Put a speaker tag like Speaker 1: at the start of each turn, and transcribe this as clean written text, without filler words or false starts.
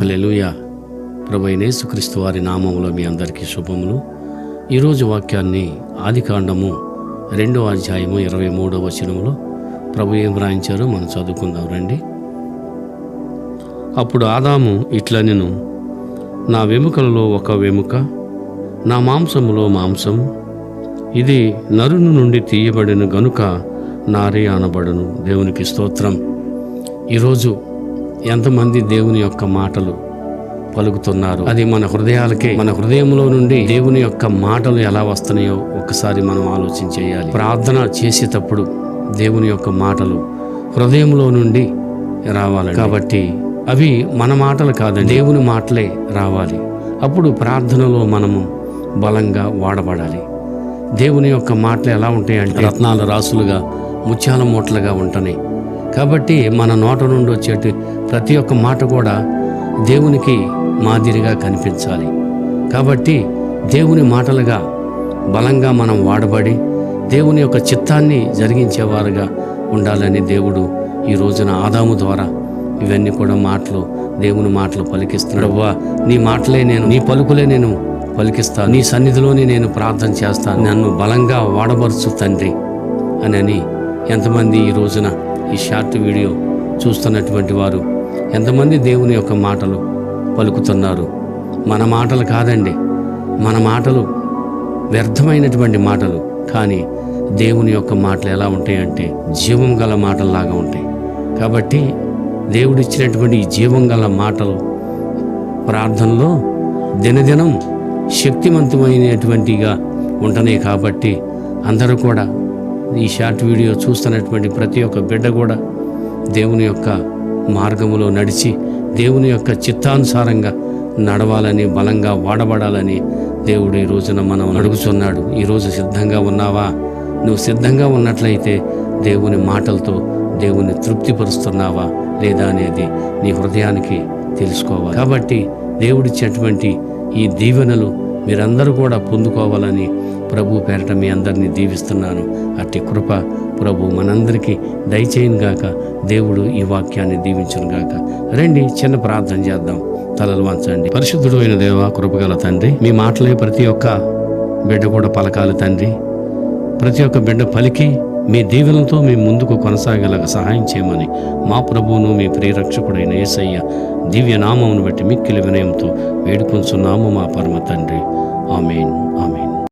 Speaker 1: హల్లెలూయా. ప్రభువైన యేసుక్రీస్తు వారి నామములో మీ అందరికీ శుభములు. ఈరోజు వాక్యాన్ని ఆదికాండము 2వ అధ్యాయము 23వ వచనములో ప్రభు ఏం రాయించారో మనం చదువుకుందాం రండి. అప్పుడు ఆదాము ఇట్లనెను, నా వెముకలలో ఒక వెముక, నా మాంసములో మాంసము, ఇది నరుని నుండి తీయబడిన గనుక నారే అనబడును. దేవునికి స్తోత్రం. ఈరోజు ఎంతమంది దేవుని యొక్క మాటలు పలుకుతున్నారు? అది మన హృదయాలకే, మన హృదయంలో నుండి దేవుని యొక్క మాటలు ఎలా వస్తున్నాయో ఒకసారి మనం ఆలోచన చేయాలి. ప్రార్థన చేసేటప్పుడు దేవుని యొక్క మాటలు హృదయంలో నుండి రావాలి. కాబట్టి అవి మన మాటలు కాదండి, దేవుని మాటలే రావాలి. అప్పుడు ప్రార్థనలో మనము బలంగా వాడబడాలి. దేవుని యొక్క మాటలు ఎలా ఉంటాయంటే రత్నాల రాసులుగా, ముత్యాల మూటలుగా ఉంటున్నాయి. కాబట్టి మన నోట నుండి వచ్చేటి ప్రతి ఒక్క మాట కూడా దేవునికి మాదిరిగా కనిపించాలి. కాబట్టి దేవుని మాటలుగా బలంగా మనం వాడబడి దేవుని యొక్క చిత్తాన్ని జరిగించేవారుగా ఉండాలని దేవుడు ఈ రోజున ఆదాము ద్వారా ఇవన్నీ కూడా మాటలు, దేవుని మాటలు పలికిస్తున్నాడు. అవ్వా, నీ మాటలే నేను, నీ పలుకులే నేను పలికిస్తాను, నీ సన్నిధిలోనే నేను ప్రార్థన చేస్తాను, నన్ను బలంగా వాడబరుచు తండ్రి అని ఎంతమంది ఈ రోజున ఈ షార్ట్ వీడియో చూస్తున్నటువంటి వారు ఎంతమంది దేవుని యొక్క మాటలు పలుకుతున్నారు? మన మాటలు కాదండి, మన మాటలు వ్యర్థమైనటువంటి మాటలు. కానీ దేవుని యొక్క మాటలు ఎలా ఉంటాయంటే జీవం గల మాటల్లాగా ఉంటాయి. కాబట్టి దేవుడిచ్చినటువంటి ఈ జీవం గల మాటలు ప్రార్థనలో దినదినం శక్తివంతమైనటువంటిగా ఉంటున్నాయి. కాబట్టి అందరూ కూడా ఈ షార్ట్ వీడియో చూస్తున్నటువంటి ప్రతి ఒక్క బిడ్డ కూడా దేవుని యొక్క మార్గములో నడిచి దేవుని యొక్క చిత్తానుసారంగా నడవాలని, బలంగా వాడబడాలని దేవుడు ఈ రోజున మనం అడుగుతున్నాడు. ఈరోజు సిద్ధంగా ఉన్నావా? నువ్వు సిద్ధంగా ఉన్నట్లయితే దేవుని మాటలతో దేవుని తృప్తిపరుస్తున్నావా లేదా అనేది నీ హృదయానికి తెలుసుకోవాలి. కాబట్టి దేవుడిచ్చేటువంటి ఈ దీవెనలు మీరందరూ కూడా పొందుకోవాలని ప్రభు పేరట మీ అందరినీ దీవిస్తున్నాను. అట్టి కృప ప్రభు మనందరికీ దయచేయను గాక. దేవుడు ఈ వాక్యాన్ని దీవించును గాక. రండి, చిన్న ప్రార్థన చేద్దాం. తలలు వంచండి. పరిశుద్ధుడు అయిన దేవా, కృపగల తండ్రి, మీ మాటలే ప్రతి ఒక్క బిడ్డ కూడా పలకాలి తండ్రి. ప్రతి ఒక్క బిడ్డ పలికి మీ దీవెనలతో మేము ముందుకు కొనసాగేలాగా సహాయం చేయమని మా ప్రభువును, మీ ప్రియరక్షకుడైన యేసయ్య దివ్య నామమును బట్టి మిక్కిలి వినయంతో వేడుకొంచున్నాము మా పరమ తండ్రి. ఆమేన్.